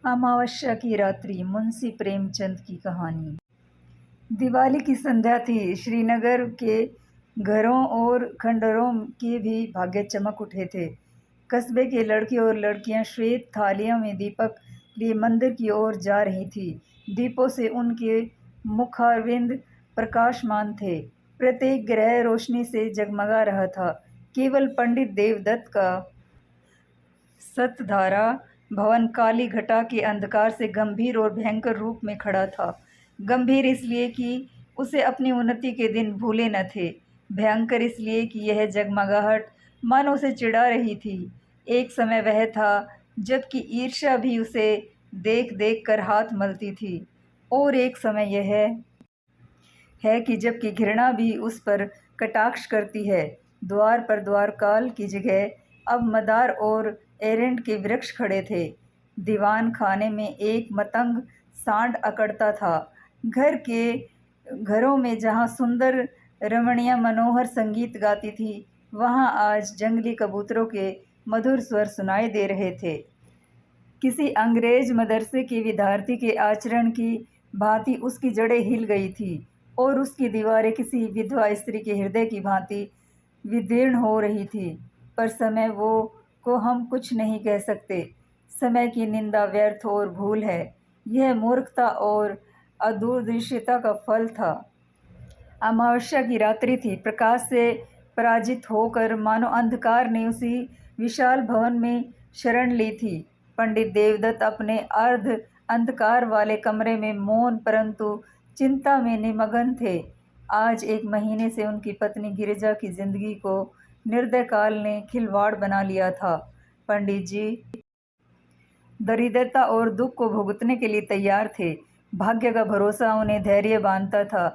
अमावस्या की रात्रि, मुंशी प्रेमचंद की कहानी। दिवाली की संध्या थी। श्रीनगर के घरों और खंडरों के भी भाग्य चमक उठे थे। कस्बे के लड़के और लड़कियां श्वेत थालियों में दीपक लिए मंदिर की ओर जा रही थी। दीपों से उनके मुखारविंद प्रकाशमान थे। प्रत्येक ग्रह रोशनी से जगमगा रहा था। केवल पंडित देवदत्त का सतधारा भवन काली घटा के अंधकार से गंभीर और भयंकर रूप में खड़ा था। गंभीर इसलिए कि उसे अपनी उन्नति के दिन भूले न थे। भयंकर इसलिए कि यह जगमगाहट मानो उसे चिढ़ा रही थी। एक समय वह था जबकि ईर्ष्या भी उसे देख देख कर हाथ मलती थी, और एक समय यह है कि जबकि घृणा भी उस पर कटाक्ष करती है। द्वार पर द्वारपाल की जगह अब मदार और एरंड के वृक्ष खड़े थे। दीवान खाने में एक मतंग सांड अकड़ता था। घरों में जहाँ सुंदर रमणियाँ मनोहर संगीत गाती थी, वहाँ आज जंगली कबूतरों के मधुर स्वर सुनाई दे रहे थे। किसी अंग्रेज मदरसे के विद्यार्थी के आचरण की भांति उसकी जड़ें हिल गई थी, और उसकी दीवारें किसी विधवा स्त्री के हृदय की भांति विदीर्ण हो रही थी। पर समय वो को हम कुछ नहीं कह सकते। समय की निंदा व्यर्थ और भूल है। यह मूर्खता और अदूरदर्शिता का फल था। अमावस्या की रात्रि थी। प्रकाश से पराजित होकर मानो अंधकार ने उसी विशाल भवन में शरण ली थी। पंडित देवदत्त अपने अर्ध अंधकार वाले कमरे में मौन परंतु चिंता में निमग्न थे। आज 1 महीने से उनकी पत्नी गिरिजा की जिंदगी को निर्दय काल ने खिलवाड़ बना लिया था। पंडित जी दरिद्रता और दुख को भुगतने के लिए तैयार थे। भाग्य का भरोसा उन्हें धैर्य बांधता था,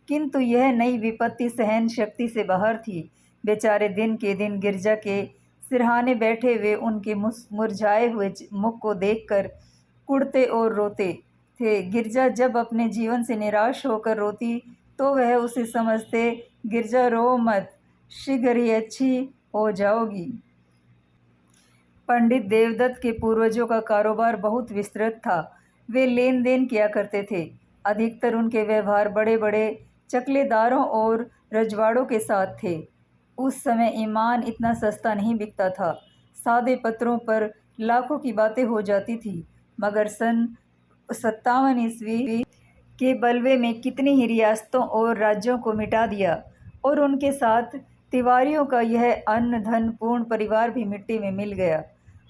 किंतु यह नई विपत्ति सहन शक्ति से बाहर थी। बेचारे दिन के दिन गिरजा के सिरहाने बैठे हुए उनके मुरझाए हुए मुख को देखकर कुढ़ते और रोते थे। गिरजा जब अपने जीवन से निराश होकर रोती तो वह उसे समझते, गिरजा रो मत, शीघ्र ही अच्छी हो जाओगी। पंडित देवदत्त के पूर्वजों का कारोबार बहुत विस्तृत था। वे लेन देन किया करते थे। अधिकतर उनके व्यवहार बड़े बड़े चकलेदारों और रजवाड़ों के साथ थे। उस समय ईमान इतना सस्ता नहीं बिकता था। सादे पत्रों पर लाखों की बातें हो जाती थी, मगर सन 57 ईस्वी के बलवे में कितनी ही रियासतों और राज्यों को मिटा दिया, और उनके साथ तिवारियों का यह अन्न धन पूर्ण परिवार भी मिट्टी में मिल गया।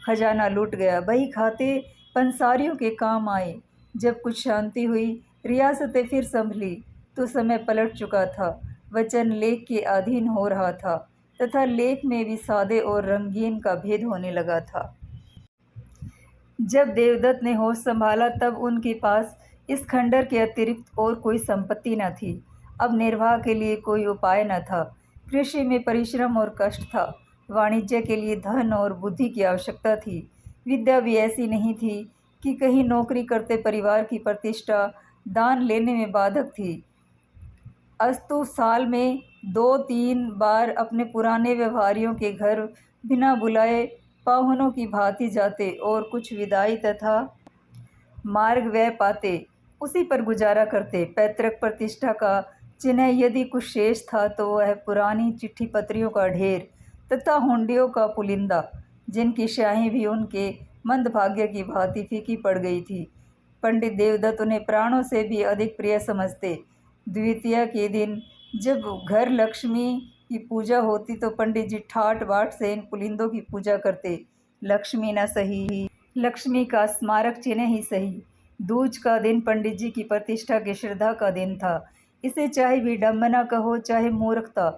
खजाना लूट गया। बही खाते पंसारियों के काम आए। जब कुछ शांति हुई, रियासतें फिर संभली, तो समय पलट चुका था। वचन लेख के अधीन हो रहा था, तथा लेख में भी सादे और रंगीन का भेद होने लगा था। जब देवदत्त ने होश संभाला तब उनके पास इस खंडर के अतिरिक्त और कोई संपत्ति न थी। अब निर्वाह के लिए कोई उपाय न था। कृषि में परिश्रम और कष्ट था। वाणिज्य के लिए धन और बुद्धि की आवश्यकता थी। विद्या भी ऐसी नहीं थी कि कहीं नौकरी करते परिवार की प्रतिष्ठा दान लेने में बाधक थी। अस्तु साल में 2-3 बार अपने पुराने व्यवहारियों के घर बिना बुलाए पाहुनों की भांति जाते और कुछ विदाई तथा मार्ग व्यय पाते, उसी पर गुजारा करते। पैतृक प्रतिष्ठा का चिन्ह यदि कुछ शेष था तो वह पुरानी चिट्ठी पत्रियों का ढेर तथा हुंडियों का पुलिंदा, जिनकी स्याही भी उनके मंदभाग्य की भांति फीकी पड़ गई थी। पंडित देवदत्त उन्हें प्राणों से भी अधिक प्रिय समझते। द्वितीया के दिन जब घर लक्ष्मी की पूजा होती तो पंडित जी ठाट बाट से इन पुलिंदों की पूजा करते। लक्ष्मी न सही, लक्ष्मी का स्मारक चिन्ह ही सही। दूज का दिन पंडित जी की प्रतिष्ठा की श्रद्धा का दिन था। इसे चाहे विडम्बना कहो चाहे मूर्खता,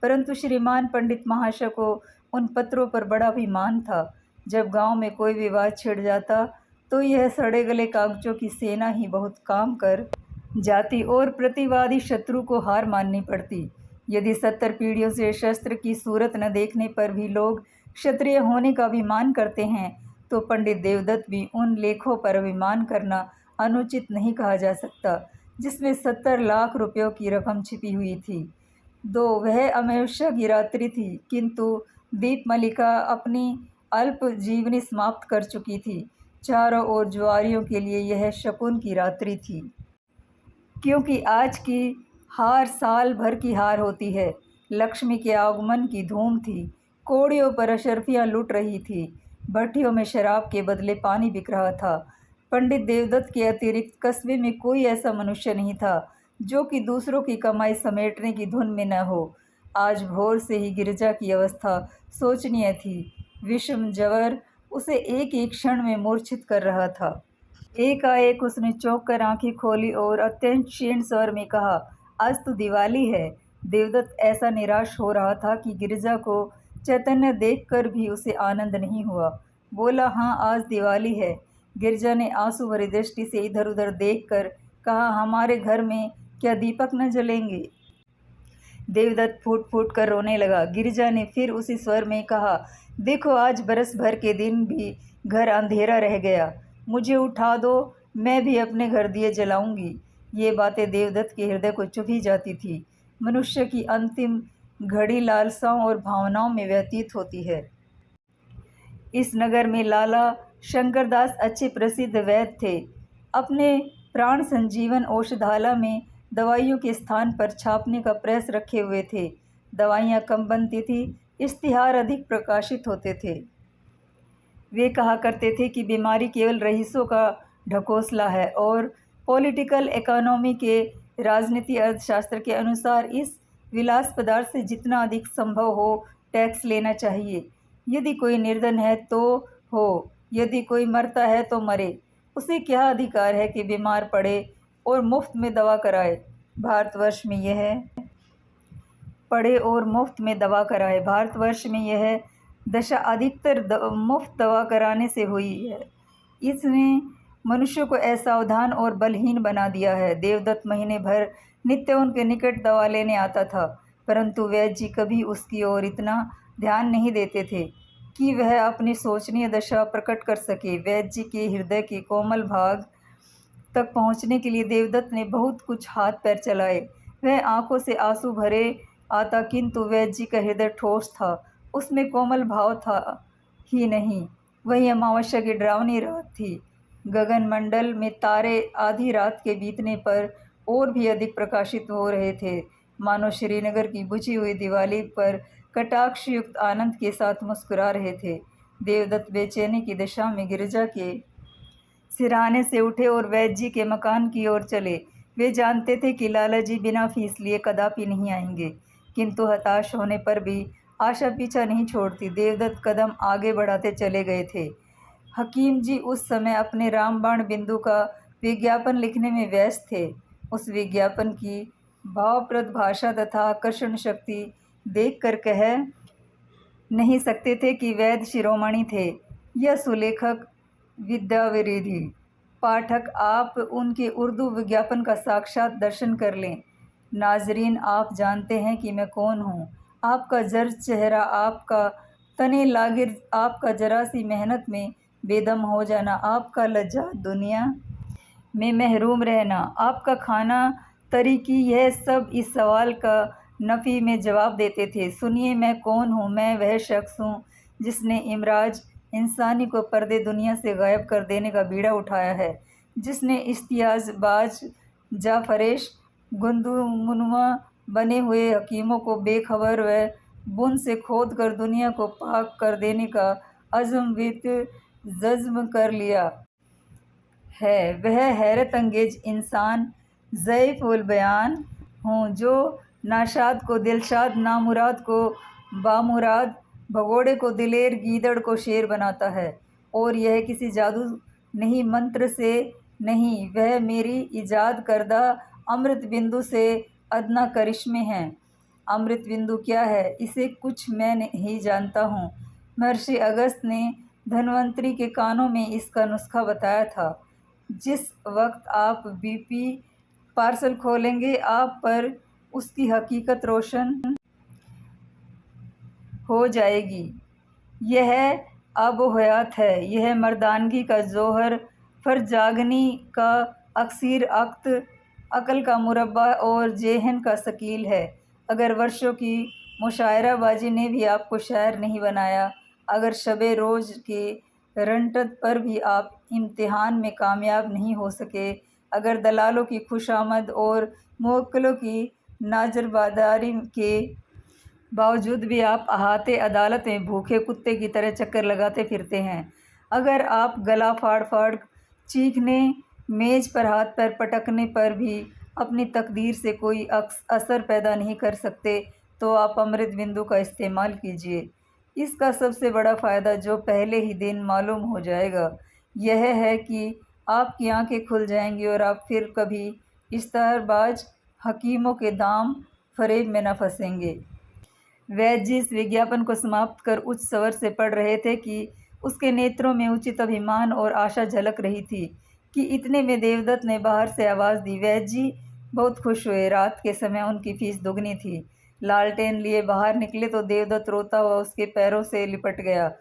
परंतु श्रीमान पंडित महाशय को उन पत्रों पर बड़ा अभिमान था। जब गांव में कोई विवाद छिड़ जाता तो यह सड़े गले कागजों की सेना ही बहुत काम कर जाती और प्रतिवादी शत्रु को हार माननी पड़ती। यदि 70 पीढ़ियों से शस्त्र की सूरत न देखने पर भी लोग क्षत्रिय होने का अभिमान करते हैं, तो पंडित देवदत्त भी उन लेखों पर अभिमान करना अनुचित नहीं कहा जा सकता, जिसमें 70 लाख रुपयों की रकम छिपी हुई थी। दो वह अमावस्या की रात्रि थी, किंतु दीपमालिका अपनी अल्प जीवनी समाप्त कर चुकी थी। चारों ओर जुआरियों के लिए यह शकुन की रात्रि थी, क्योंकि आज की हार साल भर की हार होती है। लक्ष्मी के आगमन की धूम थी। कोड़ियों पर अशर्फियाँ लुट रही थी। भट्टियों में शराब के बदले पानी बिक रहा था। पंडित देवदत्त के अतिरिक्त कस्बे में कोई ऐसा मनुष्य नहीं था जो कि दूसरों की कमाई समेटने की धुन में न हो। आज भोर से ही गिरजा की अवस्था शोचनीय थी। विषम ज्वर उसे एक एक क्षण में मूर्छित कर रहा था। एकाएक उसने चौंक कर आंखें खोली और अत्यंत क्षीण स्वर में कहा, आज तो दिवाली है। देवदत्त ऐसा निराश हो रहा था कि गिरिजा को चैतन्य देखकर भी उसे आनंद नहीं हुआ। बोला, हाँ आज दिवाली है। गिरिजा ने आंसू भरी दृष्टि से इधर उधर देखकर कहा, हमारे घर में क्या दीपक न जलेंगे? देवदत्त फूट फूट कर रोने लगा। गिरिजा ने फिर उसी स्वर में कहा, देखो आज बरस भर के दिन भी घर अंधेरा रह गया। मुझे उठा दो, मैं भी अपने घर दिए जलाऊंगी। ये बातें देवदत्त के हृदय को चुभी जाती थी। मनुष्य की अंतिम घड़ी लालसाओं और भावनाओं में व्यतीत होती है। इस नगर में लाला शंकरदास अच्छे प्रसिद्ध वैद्य थे। अपने प्राण संजीवन औषधालय में दवाइयों के स्थान पर छापने का प्रेस रखे हुए थे। दवाइयाँ कम बनती थी, इश्तिहार अधिक प्रकाशित होते थे। वे कहा करते थे कि बीमारी केवल रईसों का ढकोसला है और पॉलिटिकल इकोनॉमी के राजनीति अर्थशास्त्र के अनुसार इस विलास पदार्थ से जितना अधिक संभव हो टैक्स लेना चाहिए। यदि कोई निर्धन है तो हो, यदि कोई मरता है तो मरे। उसे क्या अधिकार है कि बीमार पड़े और मुफ्त में दवा कराए? भारतवर्ष में यह भारतवर्ष में यह दशा अधिकतर मुफ्त दवा कराने से हुई है। इसने मनुष्य को असावधान और बलहीन बना दिया है। देवदत्त महीने भर नित्य उनके निकट दवा लेने आता था, परंतु वैद्य जी कभी उसकी ओर इतना ध्यान नहीं देते थे कि वह अपनी शोचनीय दशा प्रकट कर सके। वैद्य जी के हृदय के कोमल भाग तक पहुंचने के लिए देवदत्त ने बहुत कुछ हाथ पैर चलाए। वह आंखों से आंसू भरे आता, किंतु वैद्य जी का हृदय ठोस था, उसमें कोमल भाव था ही नहीं। वही अमावस्या की डरावनी रात थी। गगन मंडल में तारे आधी रात के बीतने पर और भी अधिक प्रकाशित हो रहे थे, मानो श्रीनगर की बुझी हुई दिवाली पर कटाक्ष युक्त आनंद के साथ मुस्कुरा रहे थे। देवदत्त बेचैनी की दिशा में गिरिजा के सिरहाने से उठे और वैद्य जी के मकान की ओर चले। वे जानते थे कि लाला जी बिना फीस लिए कदापि नहीं आएंगे, किंतु हताश होने पर भी आशा पीछा नहीं छोड़ती। देवदत्त कदम आगे बढ़ाते चले गए थे। हकीम जी उस समय अपने रामबाण बिंदु का विज्ञापन लिखने में व्यस्त थे। उस विज्ञापन की भावप्रद भाषा तथा आकर्षण शक्ति देखकर कह नहीं सकते थे कि वैद्य शिरोमणि थे या सुलेखक विद्याविरिधि। पाठक, आप उनके उर्दू विज्ञापन का साक्षात दर्शन कर लें। नाजरीन, आप जानते हैं कि मैं कौन हूँ। आपका जर्ज चेहरा, आपका तने लागिर, आपका जरा सी मेहनत में बेदम हो जाना, आपका लज्जा दुनिया में महरूम रहना, आपका खाना तरीकी, यह सब इस सवाल का नफ़ी में जवाब देते थे। सुनिए, मैं कौन हूँ? मैं वह शख्स हूँ जिसने इमराज इंसानी को पर्दे दुनिया से गायब कर देने का बीड़ा उठाया है, जिसने इश्तियाज़बाज जाफरेश गुंदुमुनुमा बने हुए हकीमों को बेखबर व बुन से खोद कर दुनिया को पाक कर देने का अज़्म वित जज़्म कर लिया है। वह हैरत अंगेज इंसान ज़ईफ़ुल बयान हूँ जो नाशाद को दिलशाद, नामुराद को बामुराद, भगोड़े को दिलेर, गीदड़ को शेर बनाता है। और यह किसी जादू नहीं, मंत्र से नहीं, वह मेरी ईजाद करदा अमृत बिंदु से अदना करिश्मे हैं। अमृत बिंदु क्या है? इसे कुछ मैं नहीं जानता हूँ। महर्षि अगस्त ने धन्वंतरी के कानों में इसका नुस्खा बताया था। जिस वक्त आप बीपी पार्सल खोलेंगे, आप पर उसकी हकीकत रोशन हो जाएगी। यह आबोहयात है, यह मर्दानगी का जौहर, फरजागनी का अक्सीर अक्त, अकल का मुरब्बा और जेहन का शकील है। अगर वर्षों की मुशायराबाजी ने भी आपको शायर नहीं बनाया, अगर शबे रोज़ के रंटत पर भी आप इम्तिहान में कामयाब नहीं हो सके, अगर दलालों की खुशामद और मुवक्किलों की नाजरबादारी के बावजूद भी आप अहाते अदालत में भूखे कुत्ते की तरह चक्कर लगाते फिरते हैं, अगर आप गला फाड़ फाड़ चीखने, मेज पर हाथ पैर पटकने पर भी अपनी तकदीर से कोई असर पैदा नहीं कर सकते, तो आप अमृत बिंदु का इस्तेमाल कीजिए। इसका सबसे बड़ा फ़ायदा, जो पहले ही दिन मालूम हो जाएगा, यह है कि आपकी आंखें खुल जाएंगी और आप फिर कभी इश्तहारबाज हकीमों के दाम फरेब में न फंसेंगे। वैद्य जी इस विज्ञापन को समाप्त कर उच्च स्वर से पढ़ रहे थे कि उसके नेत्रों में उचित अभिमान और आशा झलक रही थी कि इतने में देवदत्त ने बाहर से आवाज़ दी। वैद्य जी बहुत खुश हुए। रात के समय उनकी फीस दुगनी थी। लालटेन लिए बाहर निकले तो देवदत्त रोता हुआ उसके पैरों से लिपट गया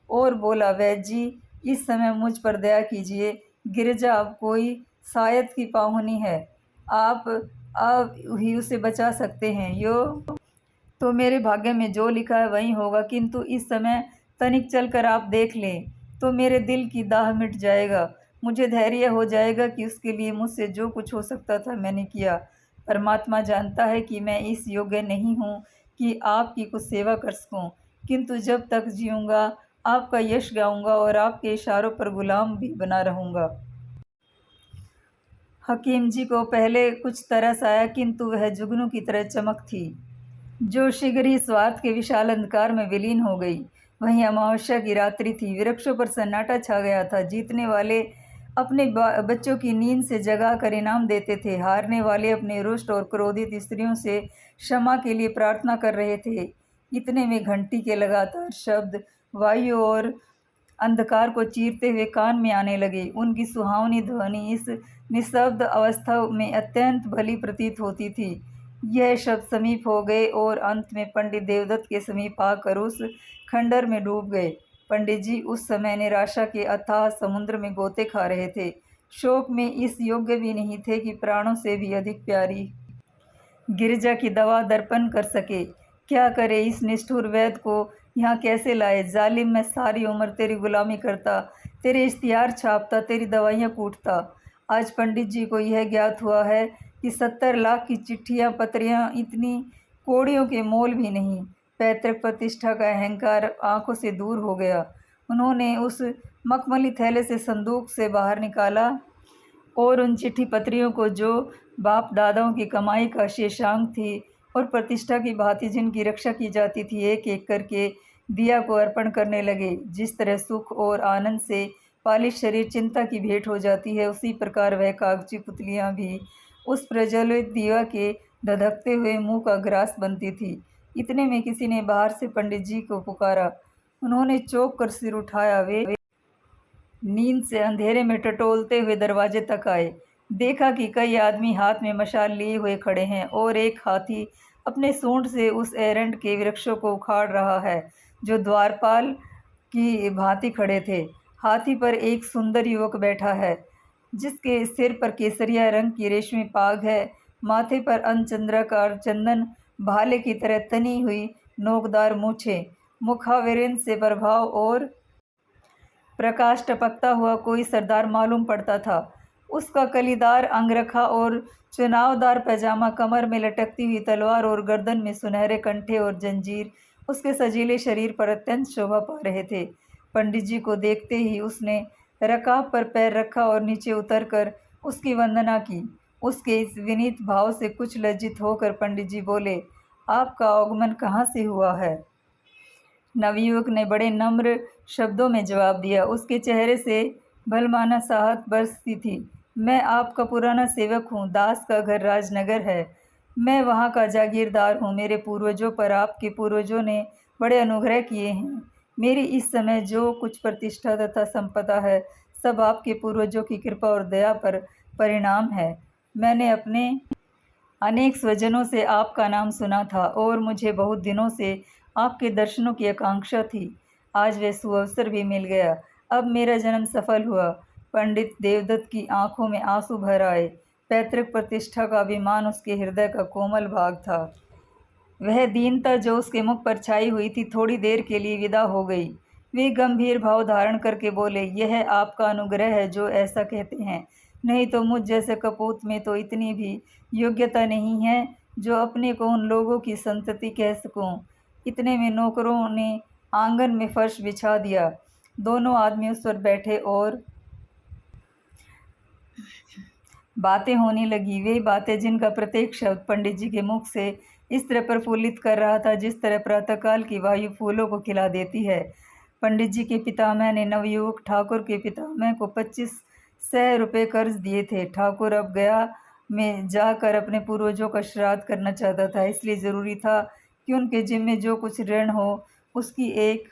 और बोला, वैद्य जी, इस समय मुझ पर दया कीजिए। गिरिजा अब कोई शायद की पाहुनी है, आप ही उसे बचा सकते हैं। यो तो मेरे भाग्य में जो लिखा है वही होगा, किंतु इस समय तनिक चलकर आप देख लें तो मेरे दिल की दाह मिट जाएगा। मुझे धैर्य हो जाएगा कि उसके लिए मुझसे जो कुछ हो सकता था मैंने किया। परमात्मा जानता है कि मैं इस योग्य नहीं हूँ कि आपकी कुछ सेवा कर सकूँ, किंतु जब तक जीऊँगा आपका यश गाऊँगा और आपके इशारों पर गुलाम भी बना रहूँगा। हकीम जी को पहले कुछ तरस आया, किंतु वह जुगनू की तरह चमक थी जो शीघ्र ही स्वार्थ के विशाल अंधकार में विलीन हो गई। वहीं अमावस्या की रात्रि थी। वृक्षों पर सन्नाटा छा गया था। जीतने वाले अपने बच्चों की नींद से जगा कर इनाम देते थे। हारने वाले अपने रुष्ट और क्रोधित स्त्रियों से क्षमा के लिए प्रार्थना कर रहे थे। इतने में घंटी के लगातार शब्द वायु और अंधकार को चीरते हुए कान में आने लगे। उनकी सुहावनी ध्वनि इस निस्तब्ध अवस्था में अत्यंत भली प्रतीत होती थी। यह शब्द समीप हो गए और अंत में पंडित देवदत्त के समीप आकर उस खंडर में डूब गए। पंडित जी उस समय निराशा के अथाह समुद्र में गोते खा रहे थे। शोक में इस योग्य भी नहीं थे कि प्राणों से भी अधिक प्यारी गिरिजा की दवा दर्पण कर सके। क्या करे, इस निष्ठुर वैद्य को यहाँ कैसे लाए? जालिम, मैं सारी उम्र तेरी गुलामी करता, तेरे इश्तिहार छापता, तेरी दवाइयाँ कूटता। आज पंडित जी को यह ज्ञात हुआ है कि 70 लाख की चिट्ठियाँ पत्रियाँ इतनी कौड़ियों के मोल भी नहीं। पैतृक प्रतिष्ठा का अहंकार आंखों से दूर हो गया। उन्होंने उस मखमली थैले से संदूक से बाहर निकाला और उन चिट्ठी पत्रियों को, जो बाप दादाओं की कमाई का शेषांग थी और प्रतिष्ठा की भांति जिनकी रक्षा की जाती थी, एक एक करके दिया को अर्पण करने लगे। जिस तरह सुख और आनंद से पालिश शरीर चिंता की भेंट हो जाती है, उसी प्रकार वह कागजी पुतलियाँ भी उस प्रज्वलित दिया के धधकते हुए मुंह का ग्रास बनती थी। इतने में किसी ने बाहर से पंडित जी को पुकारा। उन्होंने चौंक कर सिर उठाया। वे नींद से अंधेरे में टटोलते हुए दरवाजे तक आए। देखा कि कई आदमी हाथ में मशाल लिए हुए खड़े हैं और एक हाथी अपने सूंड से उस एरंड के वृक्षों को उखाड़ रहा है जो द्वारपाल की भांति खड़े थे। हाथी पर एक सुंदर युवक बैठा है जिसके सिर पर केसरिया रंग की रेशमी पाग है। माथे पर अंचंद्राकार चंदन भाले की तरह तनी हुई नोकदार मूछें, मुखावरण से प्रभाव और प्रकाश टपकता हुआ कोई सरदार मालूम पड़ता था। उसका कलीदार अंगरखा और चुनावदार पैजामा, कमर में लटकती हुई तलवार और गर्दन में सुनहरे कंठे और जंजीर उसके सजीले शरीर पर अत्यंत शोभा पा रहे थे। पंडित जी को देखते ही उसने रकाब पर पैर रखा और नीचे उतरकर उसकी वंदना की। उसके इस विनीत भाव से कुछ लज्जित होकर पंडित जी बोले, आपका आगमन कहाँ से हुआ है? नवयुवक ने बड़े नम्र शब्दों में जवाब दिया। उसके चेहरे से भलमाना साहत बरसती थी। मैं आपका पुराना सेवक हूँ। दास का घर राजनगर है। मैं वहाँ का जागीरदार हूँ। मेरे पूर्वजों पर आपके पूर्वजों ने बड़े अनुग्रह किए हैं। मेरी इस समय जो कुछ प्रतिष्ठा तथा संपदा है, सब आपके पूर्वजों की कृपा और दया पर परिणाम है। मैंने अपने अनेक स्वजनों से आपका नाम सुना था और मुझे बहुत दिनों से आपके दर्शनों की आकांक्षा थी। आज वह सुअवसर भी मिल गया। अब मेरा जन्म सफल हुआ। पंडित देवदत्त की आंखों में आंसू भर आए। पैतृक प्रतिष्ठा का अभिमान उसके हृदय का कोमल भाग था। वह दीनता जो उसके मुख पर छाई हुई थी, थोड़ी देर के लिए विदा हो गई। वे गंभीर भाव धारण करके बोले, यह आपका अनुग्रह है जो ऐसा कहते हैं, नहीं तो मुझ जैसे कपूत में तो इतनी भी योग्यता नहीं है जो अपने को उन लोगों की संतति कह सकूं। इतने में नौकरों ने आंगन में फर्श बिछा दिया। दोनों आदमी उस पर बैठे और बातें होने लगी, वे बातें जिनका प्रत्येक शब्द पंडित जी के मुख से इस तरह प्रफुल्लित कर रहा था जिस तरह प्रातःकाल की वायु फूलों को खिला देती है। पंडित जी के पितामह ने नवयुवक ठाकुर के पितामह को 2500 रुपये कर्ज दिए थे। ठाकुर अब गया में जाकर अपने पूर्वजों का श्राद्ध करना चाहता था, इसलिए ज़रूरी था कि उनके जिम्मे जो कुछ ऋण हो उसकी एक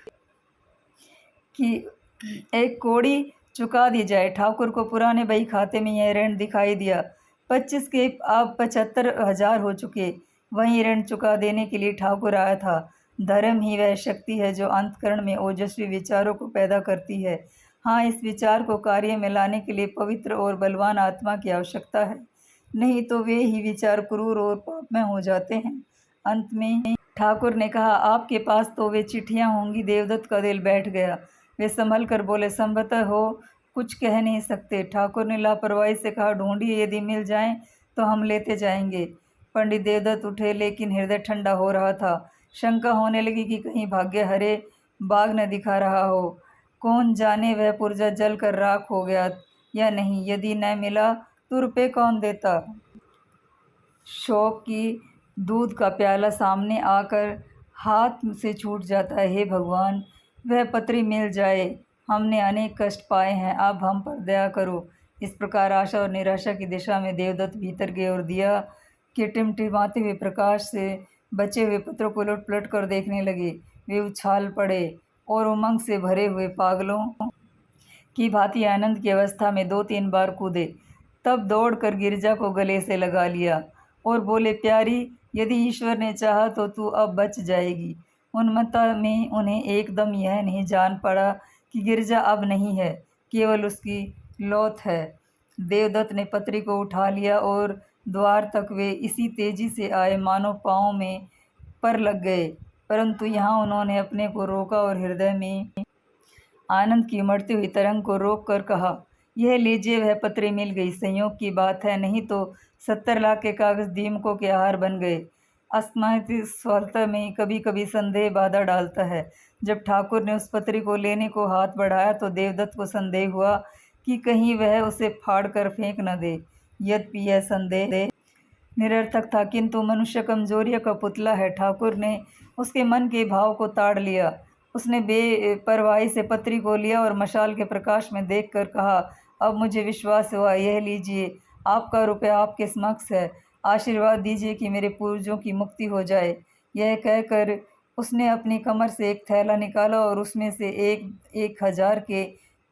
कौड़ी चुका दी जाए। ठाकुर को पुराने बही खाते में यह ऋण दिखाई दिया। 25 के अब 75,000 हो चुके। वहीं ऋण चुका देने के लिए ठाकुर आया था। धर्म ही वह शक्ति है जो अंतःकरण में ओजस्वी विचारों को पैदा करती है। हाँ, इस विचार को कार्य में लाने के लिए पवित्र और बलवान आत्मा की आवश्यकता है, नहीं तो वे ही विचार क्रूर और पापमय हो जाते हैं। अंत में ठाकुर ने कहा, आपके पास तो वे चिट्ठियाँ होंगी। देवदत्त का दिल बैठ गया। वे संभल कर बोले, संभवतः हो, कुछ कह नहीं सकते। ठाकुर ने लापरवाही से कहा, ढूंढिए, यदि मिल जाएं तो हम लेते जाएंगे। पंडित देवदत्त उठे, लेकिन हृदय ठंडा हो रहा था। शंका होने लगी कि कहीं भाग्य हरे बाग न दिखा रहा हो। कौन जाने वह पुर्जा जल कर राख हो गया या नहीं। यदि न मिला तो रुपये कौन देता। शौक की दूध का प्याला सामने आकर हाथ से छूट जाता है। हे भगवान, वह पत्री मिल जाए। हमने अनेक कष्ट पाए हैं, अब हम पर दया करो। इस प्रकार आशा और निराशा की दिशा में देवदत्त भीतर गए और दिया के टिमटिमाते हुए प्रकाश से बचे हुए पत्रों को उलट पलट कर देखने लगे। वे उछाल पड़े और उमंग से भरे हुए पागलों की भांति आनंद की अवस्था में 2-3 बार कूदे। तब दौड़कर गिरजा को गले से लगा लिया और बोले, प्यारी, यदि ईश्वर ने चाहा तो तू अब बच जाएगी। उन्मत्ता में उन्हें एकदम यह नहीं जान पड़ा कि गिरजा अब नहीं है, केवल उसकी लौथ है। देवदत्त ने पत्री को उठा लिया और द्वार तक वे इसी तेजी से आए मानो पाँव में पर लग गए, परंतु यहाँ उन्होंने अपने को रोका और हृदय में आनंद की उमड़ती हुई तरंग को रोक कर कहा, यह लीजिए, वह पत्री मिल गई। संयोग की बात है, नहीं तो 70 लाख के कागज दीमकों के आहार बन गए। अस्मृति स्वतः में कभी कभी संदेह बाधा डालता है। जब ठाकुर ने उस पत्री को लेने को हाथ बढ़ाया तो देवदत्त को संदेह हुआ कि कहीं वह उसे फाड़ कर फेंक न दे। यद्यपि यह संदेह निरर्थक था, किंतु मनुष्य कमजोरियों का पुतला है। ठाकुर ने उसके मन के भाव को ताड़ लिया। उसने बेपरवाही से पत्री को लिया और मशाल के प्रकाश में देखकर कहा, अब मुझे विश्वास हुआ। यह लीजिए, आपका रुपया आपके समक्ष है। आशीर्वाद दीजिए कि मेरे पूर्वजों की मुक्ति हो जाए। यह कहकर उसने अपनी कमर से एक थैला निकाला और उसमें से 1,000 के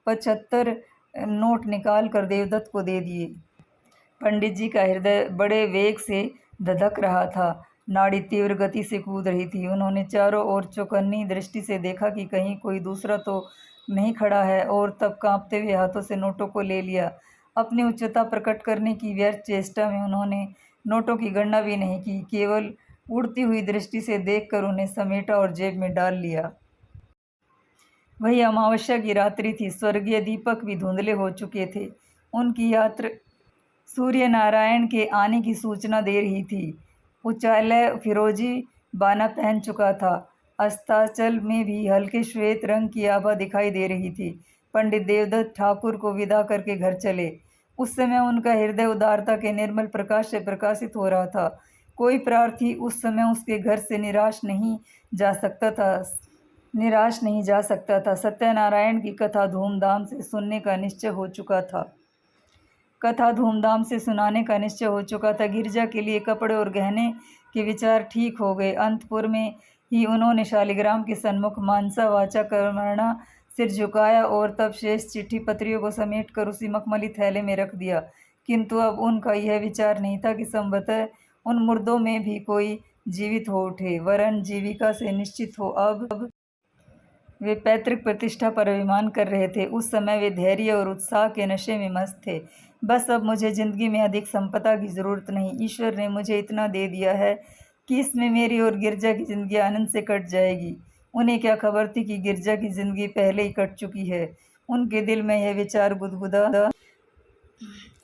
75 नोट निकाल कर देवदत्त को दे दिए। पंडित जी का हृदय बड़े वेग से धधक रहा था। नाड़ी तीव्र गति से कूद रही थी। उन्होंने चारों ओर चौकन्नी दृष्टि से देखा कि कहीं कोई दूसरा तो नहीं खड़ा है, और तब कांपते हुए हाथों से नोटों को ले लिया। अपनी उच्चता प्रकट करने की व्यर्थ चेष्टा में उन्होंने नोटों की गणना भी नहीं की, केवल उड़ती हुई दृष्टि से देखकर उन्हें समेटा और जेब में डाल लिया। वही अमावस्या की रात्रि थी। स्वर्गीय दीपक भी धुंधले हो चुके थे। उनकी यात्रा सूर्य नारायण के आने की सूचना दे रही थी। उचालय फिरोजी बाना पहन चुका था। अस्ताचल में भी हल्के श्वेत रंग की आभा दिखाई दे रही थी। पंडित देवदत्त ठाकुर को विदा करके घर चले। उस समय उनका हृदय उदारता के निर्मल प्रकाश से प्रकाशित हो रहा था। कोई प्रार्थी उस समय उसके घर से निराश नहीं जा सकता था। सत्यनारायण की कथा धूमधाम से सुनाने का निश्चय हो चुका था। गिरजा के लिए कपड़े और गहने के विचार ठीक हो गए। अंतपुर में ही उन्होंने शालिग्राम के सन्मुख मानसा वाचा कर्मणा सिर झुकाया और तब शेष चिट्ठी पत्रियों को समेट कर उसी मखमली थैले में रख दिया। किंतु अब उनका यह विचार नहीं था कि संभवतः उन मुर्दों में भी कोई जीवित हो उठे, वरन जीविका से निश्चित हो। अब वे पैतृक प्रतिष्ठा पर अभिमान कर रहे थे। उस समय वे धैर्य और उत्साह के नशे में मस्त थे। बस अब मुझे ज़िंदगी में अधिक संपदा की ज़रूरत नहीं। ईश्वर ने मुझे इतना दे दिया है कि इसमें मेरी और गिरजा की ज़िंदगी आनंद से कट जाएगी। उन्हें क्या खबर थी कि गिरजा की जिंदगी पहले ही कट चुकी है। उनके दिल में यह विचार गुदगुदा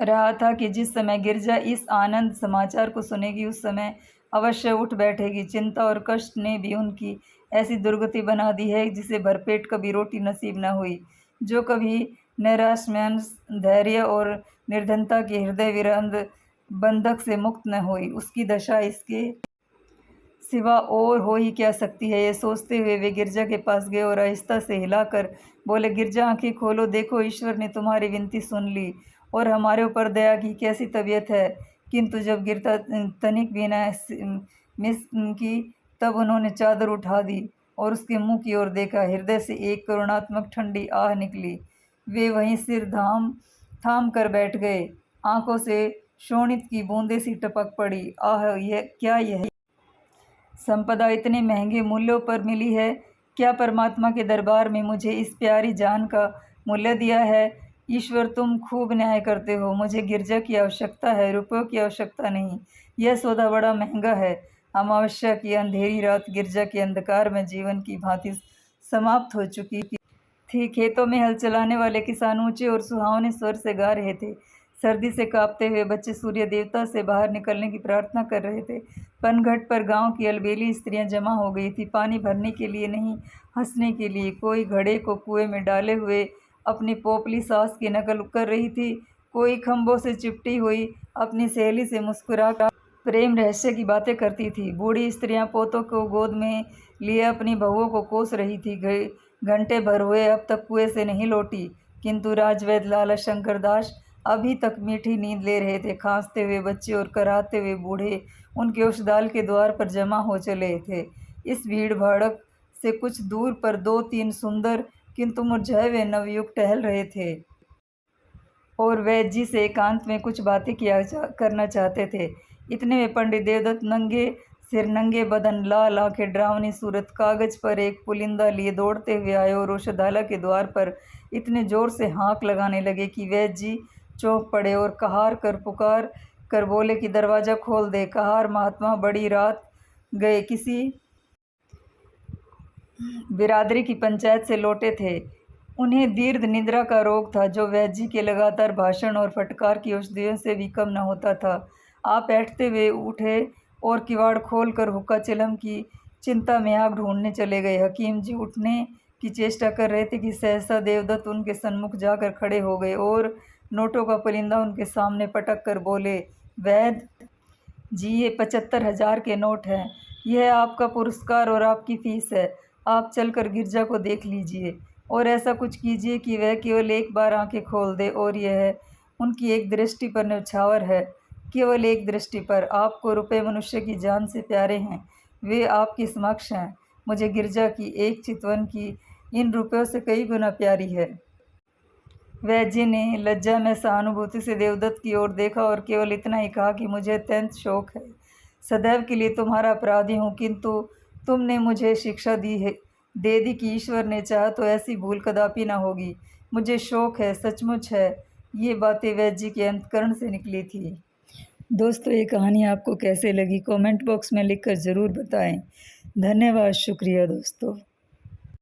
रहा था कि जिस समय गिरजा इस आनंद समाचार को सुनेगी उस समय अवश्य उठ बैठेगी। चिंता और कष्ट ने भी उनकी ऐसी दुर्गति बना दी है जिसे भरपेट कभी रोटी नसीब न हुई। जो कभी नैराश्य, धैर्य और निर्धनता के हृदय विरंद बंधक से मुक्त न हुई, उसकी दशा इसके सिवा और हो ही क्या सकती है। ये सोचते हुए वे गिरजा के पास गए और आहिस्ता से हिलाकर बोले, गिरजा आंखें खोलो, देखो ईश्वर ने तुम्हारी विनती सुन ली और हमारे ऊपर दया की। कैसी तबीयत है? किंतु जब गिरता तनिक भी न मिस की तब उन्होंने चादर उठा दी और उसके मुंह की ओर देखा। हृदय से एक करुणात्मक ठंडी आह निकली। वे वहीं सिर थाम कर बैठ गए। आंखों से शोणित की बूंदें सी टपक पड़ी। आह, यह संपदा इतने महंगे मूल्यों पर मिली है। क्या परमात्मा के दरबार में मुझे इस प्यारी जान का मूल्य दिया है? ईश्वर, तुम खूब न्याय करते हो। मुझे गिरजा की आवश्यकता है, रुपयों की आवश्यकता नहीं। यह सौदा बड़ा महंगा है। अमावस्या की अंधेरी रात गिरजा के अंधकार में जीवन की भांति समाप्त हो चुकी थी। खेतों में हल चलाने वाले किसान ऊंचे और सुहावने स्वर से गा रहे थे। सर्दी से कांपते हुए बच्चे सूर्य देवता से बाहर निकलने की प्रार्थना कर रहे थे। पनघट पर गांव की अलबेली स्त्रियां जमा हो गई थी, पानी भरने के लिए नहीं, हंसने के लिए। कोई घड़े को कुएं में डाले हुए अपनी पोपली सास की नकल कर रही थी, कोई खंभों से चिपटी हुई अपनी सहेली से मुस्कुराकर प्रेम रहस्य की बातें करती थी। बूढ़ी स्त्रियां पोतों को गोद में लिए अपनी बहुओं को कोस रही थी। घंटे भर हुए अब तक कुएं से नहीं लौटी, किंतु राजवैद्य लाला शंकर दास अभी तक मीठी नींद ले रहे थे। खांसते हुए बच्चे और कराहते हुए बूढ़े उनके औषधाल के द्वार पर जमा हो चले थे। इस भीड़ भड़क से कुछ दूर पर 2-3 सुंदर किंतु मुरझाए हुए नवयुवक टहल रहे थे और वैद्य जी से एकांत में कुछ बातें करना चाहते थे। इतने में पंडित देवदत्त नंगे सिर, नंगे बदन, लाल आंखें, डरावनी सूरत, कागज पर एक पुलिंदा लिए दौड़ते हुए आए और औषधालय के द्वार पर इतने जोर से हाँक लगाने लगे कि वैद्य जी चौंक पड़े और कहार कर पुकार कर बोले कि दरवाज़ा खोल दे। कहार महात्मा बड़ी रात गए किसी बिरादरी की पंचायत से लौटे थे। उन्हें दीर्घ निद्रा का रोग था जो वैद्य जी के लगातार भाषण और फटकार की औषधियों से भी कम न होता था। आप बैठते हुए उठे और किवाड़ खोलकर हुक्का चिलम की चिंता में आग ढूंढने चले गए। हकीम जी उठने की चेष्टा कर रहे थे कि सहसा देवदत्त उनके सन्मुख जाकर खड़े हो गए और नोटों का परिंदा उनके सामने पटक कर बोले, वैद्य जी, ये 75,000 के नोट हैं। यह आपका पुरस्कार और आपकी फीस है। आप चलकर गिरजा को देख लीजिए और ऐसा कुछ कीजिए कि वह केवल एक बार आंखें खोल दे। और यह उनकी एक दृष्टि पर न्यौछावर है, केवल एक दृष्टि पर। आपको रुपए मनुष्य की जान से प्यारे हैं, वे आपके समक्ष हैं। मुझे गिरजा की एक चितवन की इन रुपयों से कई गुना प्यारी है। वैद्य जी ने लज्जा में सहानुभूति से देवदत्त की ओर देखा और केवल इतना ही कहा कि मुझे अत्यंत शौक है, सदैव के लिए तुम्हारा अपराधी हूँ, किंतु तुमने मुझे शिक्षा दे दी कि ईश्वर ने चाहा तो ऐसी भूल कदापि ना होगी। मुझे शौक है, सचमुच है। ये बातें वैद्य जी के अंतकरण से निकली थी। दोस्तों, ये कहानी आपको कैसे लगी कमेंट बॉक्स में लिखकर ज़रूर बताएं। धन्यवाद, शुक्रिया दोस्तों।